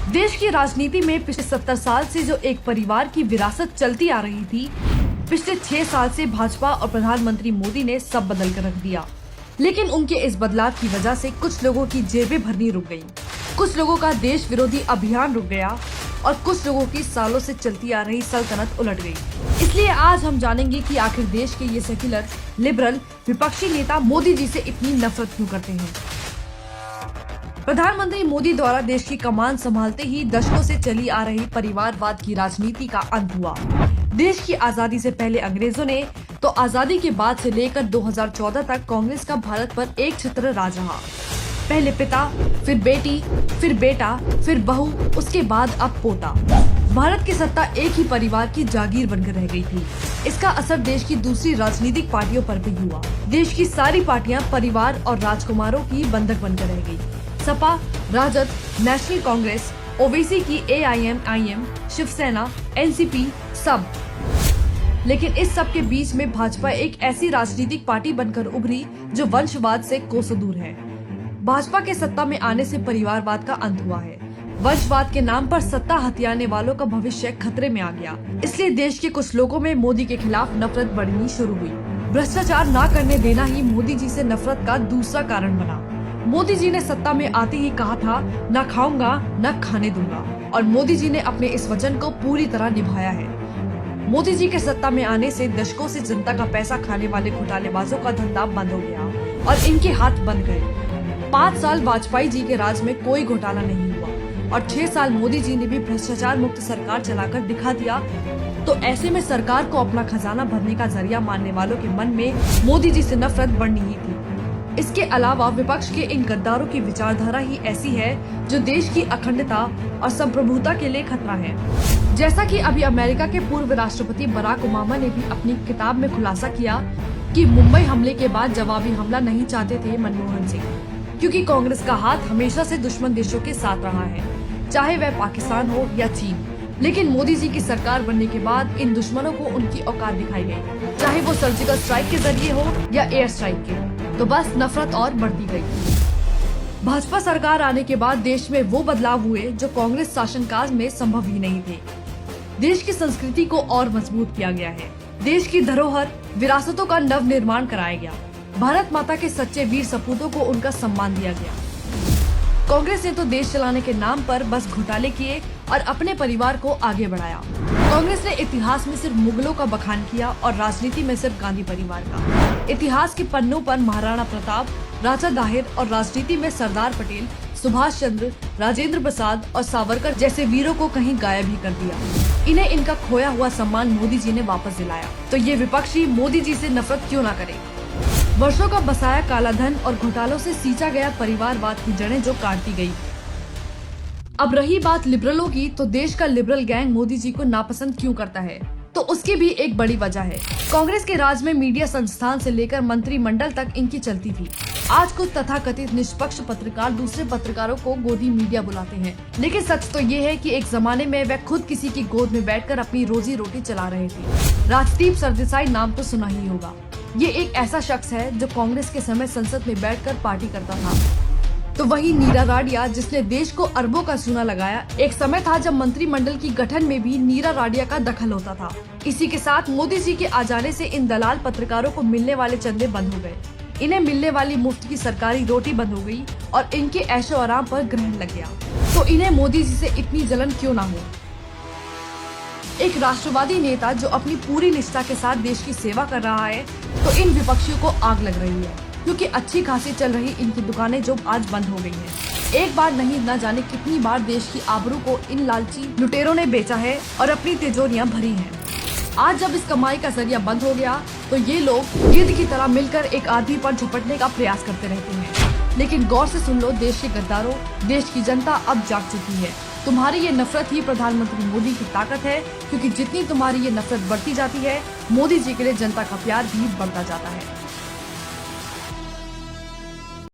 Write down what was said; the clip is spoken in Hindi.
देश की राजनीति में पिछले 70 साल से जो एक परिवार की विरासत चलती आ रही थी, पिछले 6 साल से भाजपा और प्रधानमंत्री मोदी ने सब बदल कर रख दिया। लेकिन उनके इस बदलाव की वजह से कुछ लोगों की जेबें भरनी रुक गयी, कुछ लोगों का देश विरोधी अभियान रुक गया और कुछ लोगों की सालों से चलती आ रही सल्तनत उलट गई। इसलिए आज हम जानेंगे कि आखिर देश के ये सेक्युलर लिबरल विपक्षी नेता मोदी जी से इतनी नफरत क्यों करते हैं। प्रधानमंत्री मोदी द्वारा देश की कमान संभालते ही दशकों से चली आ रही परिवारवाद की राजनीति का अंत हुआ। देश की आजादी से पहले अंग्रेजों ने तो आजादी के बाद से लेकर 2014 तक कांग्रेस का भारत पर एक छत्र राज रहा। पहले पिता, फिर बेटी, फिर बेटा, फिर बहू, उसके बाद अब पोता। भारत की सत्ता एक ही परिवार की जागीर बनकर रह गई थी। इसका असर देश की दूसरी राजनीतिक पार्टियों पर भी हुआ। देश की सारी पार्टियां परिवार और राजकुमारों की बंधक बनकर रह गई। सपा, राजद, नेशनल कांग्रेस, ओवैसी की AIM, शिवसेना, NCP, सब। लेकिन इस सब के बीच में भाजपा एक ऐसी राजनीतिक पार्टी बनकर उभरी जो वंशवाद से कोसों दूर है। भाजपा के सत्ता में आने से परिवारवाद का अंत हुआ है। वंशवाद के नाम पर सत्ता हथियाने वालों का भविष्य खतरे में आ गया। इसलिए देश के कुछ लोगों में मोदी के खिलाफ नफरत बढ़नी शुरू हुई। भ्रष्टाचार न करने देना ही मोदी जी से नफरत का दूसरा कारण बना। मोदी जी ने सत्ता में आते ही कहा था, न खाऊंगा न खाने दूंगा, और मोदी जी ने अपने इस वचन को पूरी तरह निभाया है। मोदी जी के सत्ता में आने से दशकों से जनता का पैसा खाने वाले घोटालेबाजों का धंधा बंद हो गया और इनके हाथ बंद गए। 5 साल वाजपेयी जी के राज में कोई घोटाला नहीं हुआ और 6 साल मोदी जी ने भी भ्रष्टाचार मुक्त सरकार चलाकर दिखा दिया। तो ऐसे में सरकार को अपना खजाना भरने का जरिया मानने वालों के मन में मोदी जी से नफरत बढ़नी ही थी। इसके अलावा विपक्ष के इन गद्दारों की विचारधारा ही ऐसी है जो देश की अखंडता और संप्रभुता के लिए खतरा है। जैसा कि अभी अमेरिका के पूर्व राष्ट्रपति बराक ओबामा ने भी अपनी किताब में खुलासा किया कि मुंबई हमले के बाद जवाबी हमला नहीं चाहते थे मनमोहन सिंह, क्योंकि कांग्रेस का हाथ हमेशा से दुश्मन देशों के साथ रहा है, चाहे वह पाकिस्तान हो या चीन। लेकिन मोदी जी की सरकार बनने के बाद इन दुश्मनों को उनकी औकात दिखाई गई, चाहे वो सर्जिकल स्ट्राइक के जरिए हो या एयर स्ट्राइक के, तो बस नफरत और बढ़ती गई। भाजपा सरकार आने के बाद देश में वो बदलाव हुए जो कांग्रेस शासनकाल में संभव ही नहीं थे। देश की संस्कृति को और मजबूत किया गया है। देश की धरोहर, विरासतों का नव निर्माण कराया गया। भारत माता के सच्चे वीर सपूतों को उनका सम्मान दिया गया। कांग्रेस ने तो देश चलाने के नाम पर बस घोटाले किए और अपने परिवार को आगे बढ़ाया। कांग्रेस ने इतिहास में सिर्फ मुगलों का बखान किया और राजनीति में सिर्फ गांधी परिवार का। इतिहास के पन्नों पर महाराणा प्रताप, राजा दाहिर और राजनीति में सरदार पटेल, सुभाष चंद्र, राजेंद्र प्रसाद और सावरकर जैसे वीरों को कहीं गायब ही कर दिया। इन्हें इनका खोया हुआ सम्मान मोदी जी ने वापस दिलाया। तो ये विपक्षी मोदी जी से नफरत क्यों न करे। वर्षों का बसाया काला धन और घोटालों से सींचा गया परिवारवाद की जड़ें जो काटती गई। अब रही बात लिबरलों की, तो देश का लिबरल गैंग मोदी जी को नापसंद क्यों करता है, तो उसकी भी एक बड़ी वजह है। कांग्रेस के राज में मीडिया संस्थान से लेकर मंत्रिमंडल तक इनकी चलती थी। आज कुछ तथाकथित निष्पक्ष पत्रकार दूसरे पत्रकारों को गोदी मीडिया बुलाते हैं, लेकिन सच तो ये है कि एक जमाने में वह खुद किसी की गोद में बैठकर अपनी रोजी रोटी चला रहे थे। राजदीप सरदेसाई नाम तो सुना ही होगा। ये एक ऐसा शख्स है जो कांग्रेस के समय संसद में बैठकर पार्टी करता था। तो वही नीरा राडिया, जिसने देश को अरबों का चूना लगाया। एक समय था जब मंत्रिमंडल की गठन में भी नीरा राडिया का दखल होता था। इसी के साथ मोदी जी के आ जाने से इन दलाल पत्रकारों को मिलने वाले चंदे बंद हो गए। इन्हें मिलने वाली मुफ्त की सरकारी रोटी बंद हो गई और इनके ऐशो आराम पर ग्रहण लग गया। तो इन्हें मोदी जी से इतनी जलन क्यों ना हो। एक राष्ट्रवादी नेता जो अपनी पूरी निष्ठा के साथ देश की सेवा कर रहा है, तो इन विपक्षियों को आग लग रही है, क्योंकि अच्छी खासी चल रही इनकी दुकानें जो आज बंद हो गई हैं। एक बार नहीं, न जाने कितनी बार देश की आबरू को इन लालची लुटेरों ने बेचा है और अपनी तिजोरियां भरी हैं। आज जब इस कमाई का जरिया बंद हो गया, तो ये लोग गिद्ध की तरह मिलकर एक आदमी पर झपटने का प्रयास करते रहते हैं। लेकिन गौर से सुन लो देश के गद्दारों, देश की जनता अब जाग चुकी है। तुम्हारी ये नफरत ही प्रधानमंत्री मोदी की ताकत है, क्योंकि जितनी तुम्हारी ये नफरत बढ़ती जाती है, मोदी जी के लिए जनता का प्यार भी बढ़ता जाता है।